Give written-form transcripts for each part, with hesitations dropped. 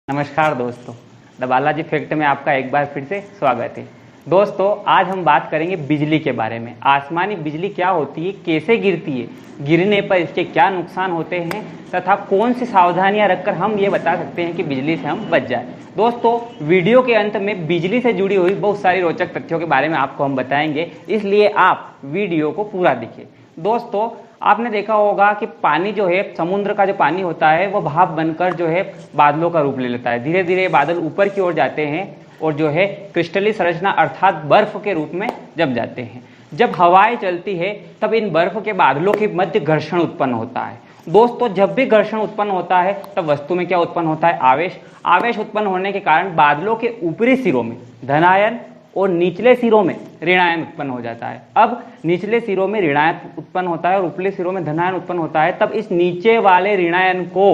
नमस्कार दोस्तों, the Balaji fact में आपका एक बार फिर से स्वागत है। दोस्तों, आज हम बात करेंगे बिजली के बारे में। आसमानी बिजली क्या होती है, कैसे गिरती है, गिरने पर इसके क्या नुकसान होते हैं तथा कौन सी सावधानियां रखकर हम ये बता सकते हैं कि बिजली से हम बच जाए। दोस्तों, वीडियो के अंत में बिजली से जुड़ी हुई बहुत सारी रोचक तथ्यों के बारे में आपको हम बताएंगे, इसलिए आप वीडियो को पूरा देखिए। दोस्तों, आपने देखा होगा कि पानी जो है, समुद्र का जो पानी होता है वो भाप बनकर जो है बादलों का रूप ले लेता है। धीरे धीरे बादल ऊपर की ओर जाते हैं और जो है क्रिस्टलीय संरचना अर्थात बर्फ के रूप में जम जाते हैं। जब हवाएं चलती है तब इन बर्फ के बादलों के मध्य घर्षण उत्पन्न होता है। दोस्तों, जब भी घर्षण उत्पन्न होता है तब वस्तु में क्या उत्पन्न होता है, आवेश। आवेश उत्पन्न होने के कारण बादलों के ऊपरी सिरों में धनायन और निचले सिरों में ऋणायन उत्पन्न हो जाता है। अब निचले सिरों में ऋणायन उत्पन्न होता है और ऊपरी सिरों में धनायन उत्पन्न होता है, तब इस नीचे वाले ऋणायन को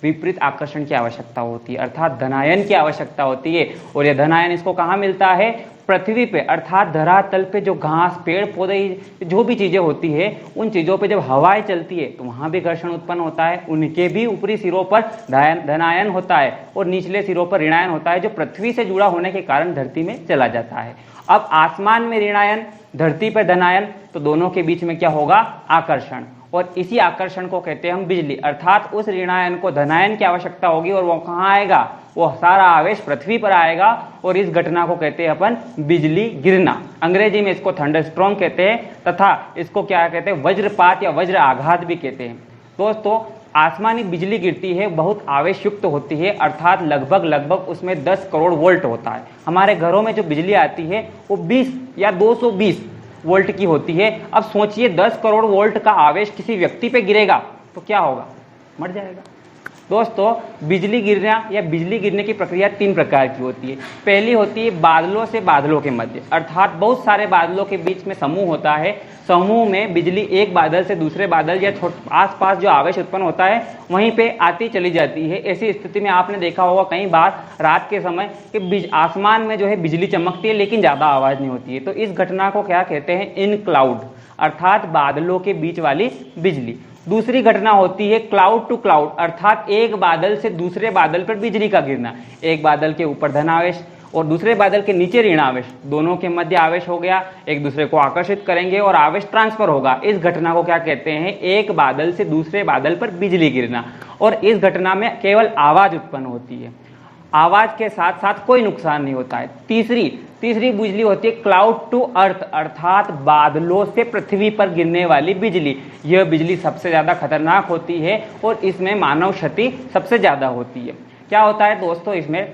विपरीत आकर्षण की आवश्यकता होती है अर्थात धनायन की आवश्यकता होती है। और यह धनायन इसको कहाँ मिलता है, पृथ्वी पे अर्थात धरातल पे जो घास, पेड़ पौधे, जो भी चीजें होती है उन चीजों पे जब हवाएं चलती है तो वहां भी घर्षण उत्पन्न होता है। उनके भी ऊपरी सिरों पर धनायन होता है और निचले सिरों पर ऋणायन होता है, जो पृथ्वी से जुड़ा होने के कारण धरती में चला जाता है। अब आसमान में ऋणायन, धरती पर धनायन, तो दोनों के बीच में क्या होगा, आकर्षण। और इसी आकर्षण को कहते हैं हम बिजली, अर्थात उस ऋणायन को धनायन की आवश्यकता होगी और वो कहाँ आएगा, वो सारा आवेश पृथ्वी पर आएगा और इस घटना को कहते हैं अपन बिजली गिरना। अंग्रेजी में इसको थंडरस्टॉर्म कहते हैं तथा इसको क्या कहते हैं, वज्रपात या वज्र आघात भी कहते हैं। दोस्तों, आसमानी बिजली गिरती है, बहुत आवेश युक्त होती है अर्थात लगभग उसमें 10 करोड़ वोल्ट होता है। हमारे घरों में जो बिजली आती है वो 20 या 220 वोल्ट की होती है। अब सोचिए 10 करोड़ वोल्ट का आवेश किसी व्यक्ति पे गिरेगा तो क्या होगा, मर जाएगा। दोस्तों, बिजली गिरना या बिजली गिरने की प्रक्रिया 3 प्रकार की होती है। पहली होती है बादलों से बादलों के मध्य, अर्थात बहुत सारे बादलों के बीच में समूह होता है। समूह में बिजली एक बादल से दूसरे बादल या आसपास जो आवेश उत्पन्न होता है वहीं पे आती चली जाती है। ऐसी स्थिति में आपने देखा होगा कई बार रात के समय कि आसमान में जो है बिजली चमकती है लेकिन ज़्यादा आवाज़ नहीं होती है। तो इस घटना को क्या कहते हैं, इन क्लाउड, अर्थात बादलों के बीच वाली बिजली। दूसरी घटना होती है क्लाउड टू क्लाउड, अर्थात एक बादल से दूसरे बादल पर बिजली का गिरना। एक बादल के ऊपर धनावेश और दूसरे बादल के नीचे ऋणावेश, दोनों के मध्य आवेश हो गया, एक दूसरे को आकर्षित करेंगे और आवेश ट्रांसफर होगा। इस घटना को क्या कहते हैं, एक बादल से दूसरे बादल पर बिजली गिरना। और इस घटना में केवल आवाज उत्पन्न होती है, आवाज के साथ साथ कोई नुकसान नहीं होता है। तीसरी बिजली होती है क्लाउड टू अर्थ, अर्थात बादलों से पृथ्वी पर गिरने वाली बिजली। यह बिजली सबसे ज्यादा खतरनाक होती है और इसमें मानव क्षति सबसे ज्यादा होती है। क्या होता है दोस्तों इसमें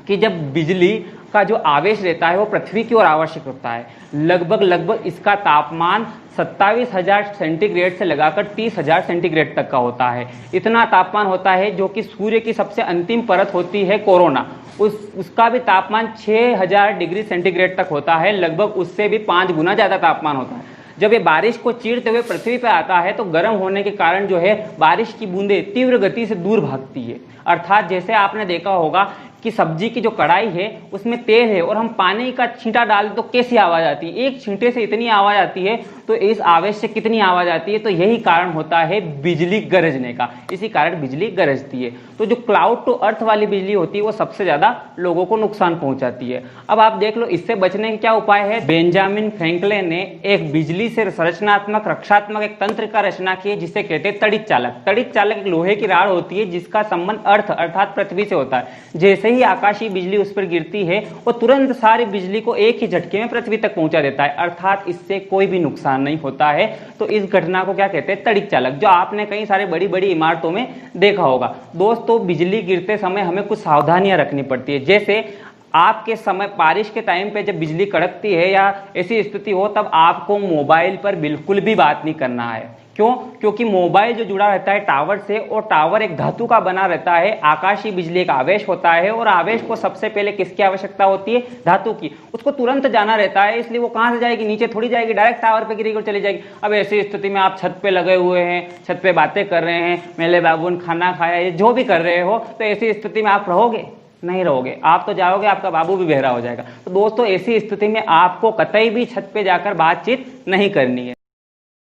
कि जब बिजली का जो आवेश रहता है वो पृथ्वी की ओर आकर्षित होता है, लगभग इसका तापमान 27,000 सेंटीग्रेड से लगाकर 30,000 सेंटीग्रेड तक का होता है। इतना तापमान होता है जो कि सूर्य की सबसे अंतिम परत होती है कोरोना, उसका भी तापमान 6,000 डिग्री सेंटीग्रेड तक होता है, लगभग उससे भी 5 गुना ज़्यादा तापमान होता है। जब ये बारिश को चीरते हुए पृथ्वी पर आता है तो गर्म होने के कारण जो है बारिश की बूंदें तीव्र गति से दूर भागती है। अर्थात जैसे आपने देखा होगा कि सब्जी की जो कढ़ाई है उसमें तेल है और हम पानी का छींटा डाल तो कैसी आवाज आती है, एक छींटे से इतनी आवाज आती है, तो इस आवेश से कितनी आवाज आती है। तो यही कारण होता है बिजली गरजने का, इसी कारण बिजली गरजती है। तो जो क्लाउड टू अर्थ वाली बिजली होती है वो सबसे ज्यादा लोगों को नुकसान पहुंचाती है। अब आप देख लो इससे बचने के क्या उपाय है। बेंजामिन फ्रैंकलिन ने एक बिजली से संरचनात्मक रक्षात्मक एक तंत्र का रचना की है जिसे कहते हैं तड़ित चालक। तड़ित चालक एक लोहे की राड होती है जिसका संबंध अर्थ अर्थात पृथ्वी से होता है। जैसे ही आकाशीय बिजली उस पर गिरती है वो तुरंत सारी बिजली को एक ही झटके में पृथ्वी तक पहुंचा देता है, अर्थात इससे कोई भी नुकसान नहीं होता है। तो इस घटना को क्या कहते हैं, तड़ित चालक, जो आपने कई सारे बड़ी बड़ी इमारतों में देखा होगा। दोस्तों, बिजली गिरते समय हमें कुछ सावधानियां रखनी पड़ती है। जैसे आपके समय बारिश के टाइम पे जब बिजली कड़कती है या ऐसी स्थिति हो तब आपको मोबाइल पर बिल्कुल भी बात नहीं करना है। क्यों? क्योंकि मोबाइल जो जुड़ा रहता है टावर से, और टावर एक धातु का बना रहता है, आकाशीय बिजली एक आवेश होता है और आवेश को सबसे पहले किसकी आवश्यकता होती है, धातु की। उसको तुरंत जाना रहता है, इसलिए वो कहां से जाएगी, नीचे थोड़ी जाएगी, डायरेक्ट टावर पे गिरेगी और चली जाएगी। अब ऐसी स्थिति में आप छत पे लगे हुए हैं, छत पे बातें कर रहे हैं, मेले बाबू ने खाना खाया, ये जो भी कर रहे हो, तो ऐसी स्थिति में आप रहोगे, नहीं रहोगे, आप तो जाओगे, आपका बाबू भी बहरा हो जाएगा। तो दोस्तों, ऐसी स्थिति में आपको कतई भी छत पे जाकर बातचीत नहीं करनी है।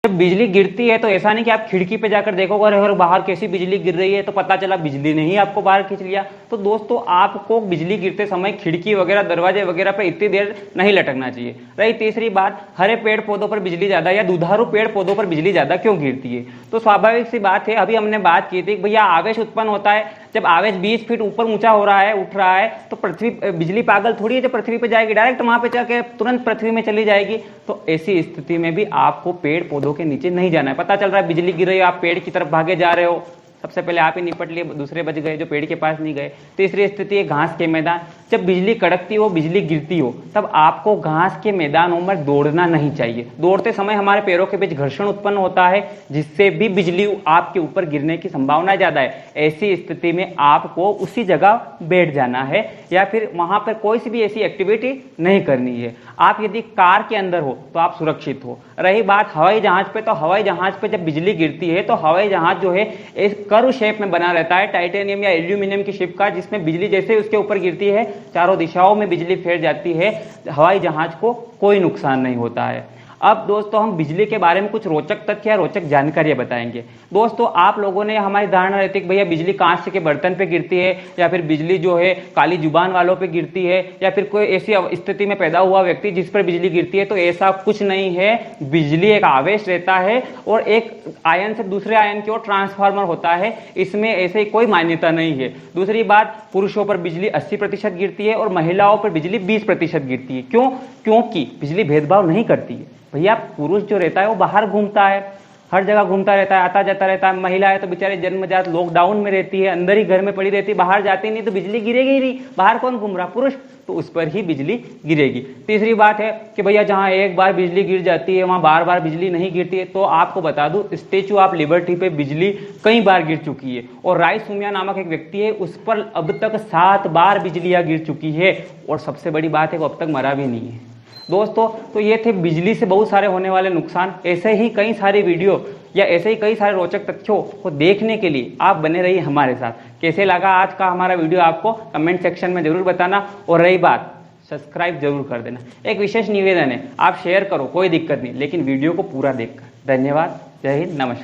जब बिजली गिरती है तो ऐसा नहीं कि आप खिड़की पे जाकर देखोगे अगर बाहर कैसी बिजली गिर रही है तो पता चला बिजली ने ही आपको बाहर खींच लिया। तो दोस्तों आपको बिजली गिरते समय खिड़की वगैरह दरवाजे वगैरह पे इतनी देर नहीं लटकना चाहिए। रही तीसरी बात, हरे पेड़ पौधों पर बिजली ज्यादा या दुधारू पेड़ पौधों पर बिजली ज्यादा क्यों गिरती है? तो स्वाभाविक सी बात है, अभी हमने बात की थी भैया आवेश उत्पन्न होता है, जब आवेश 20 फीट ऊपर ऊंचा हो रहा है, उठ रहा है, तो पृथ्वी बिजली पागल थोड़ी है जो पृथ्वी पे जाएगी डायरेक्ट वहां पे जाके तुरंत पृथ्वी में चली जाएगी। तो ऐसी स्थिति में भी आपको पेड़ पौधों के नीचे नहीं जाना है। पता चल रहा है बिजली गिर रही है, आप पेड़ की तरफ भागे जा रहे हो, सबसे पहले आप ही निपट लिए, दूसरे बच गए जो पेड़ के पास नहीं गए। तीसरी स्थिति है घास के मैदान। जब बिजली कड़कती हो, बिजली गिरती हो, तब आपको घास के मैदानों में दौड़ना नहीं चाहिए। दौड़ते समय हमारे पैरों के बीच घर्षण उत्पन्न होता है जिससे भी बिजली आपके ऊपर गिरने की संभावना ज्यादा है। ऐसी स्थिति में आपको उसी जगह बैठ जाना है या फिर वहां पर कोई सी भी ऐसी एक्टिविटी नहीं करनी है। आप यदि कार के अंदर हो तो आप सुरक्षित हो। रही बात हवाई जहाज पे, तो हवाई जहाज पे जब बिजली गिरती है तो हवाई जहाज जो है एक कर्व शेप में बना रहता है, टाइटेनियम या एल्यूमिनियम की शिप का, जिसमें बिजली जैसे उसके ऊपर गिरती है चारों दिशाओं में बिजली फैल जाती है। हवाई जहाज को कोई नुकसान नहीं होता है। अब दोस्तों हम बिजली के बारे में कुछ रोचक तथ्य या रोचक जानकारियां बताएंगे। दोस्तों आप लोगों ने, हमारी धारणा रहती है कि भैया बिजली कांच के बर्तन पे गिरती है या फिर बिजली जो है काली जुबान वालों पे गिरती है या फिर कोई ऐसी स्थिति में पैदा हुआ व्यक्ति जिस पर बिजली गिरती है। तो ऐसा कुछ नहीं है। बिजली एक आवेश रहता है और एक आयन से दूसरे आयन की ओर ट्रांसफार्मर होता है, इसमें ऐसे कोई मान्यता नहीं है। दूसरी बात, पुरुषों पर बिजली 80% गिरती है और महिलाओं पर बिजली 20% गिरती है। क्यों? क्योंकि बिजली भेदभाव नहीं करती है। भैया पुरुष जो रहता है वो बाहर घूमता है, हर जगह घूमता रहता है, आता जाता रहता है। महिला है तो बेचारे जन्मजात लॉकडाउन में रहती है, अंदर ही घर में पड़ी रहती है, बाहर जाती नहीं, तो बिजली गिरेगी ही नहीं। बाहर कौन घूम रहा? पुरुष, तो उस पर ही बिजली गिरेगी। तीसरी बात है कि भैया जहां एक बार बिजली गिर जाती है वहां बार बार बिजली नहीं गिरती है। तो आपको बता दूं, स्टेच्यू ऑफ लिबर्टी पे बिजली कई बार गिर चुकी है और रायसूमिया नामक एक व्यक्ति है, उस पर अब तक 7 बार बिजलियां गिर चुकी है और सबसे बड़ी बात है वो अब तक मरा भी नहीं है। दोस्तों तो ये थे बिजली से बहुत सारे होने वाले नुकसान। ऐसे ही कई सारे वीडियो या ऐसे ही कई सारे रोचक तथ्यों को देखने के लिए आप बने रहिए हमारे साथ। कैसे लगा आज का हमारा वीडियो आपको कमेंट सेक्शन में जरूर बताना। और रही बात, सब्सक्राइब जरूर कर देना। एक विशेष निवेदन है, आप शेयर करो कोई दिक्कत नहीं, लेकिन वीडियो को पूरा देखकर। धन्यवाद। जय हिंद, नमस्कार।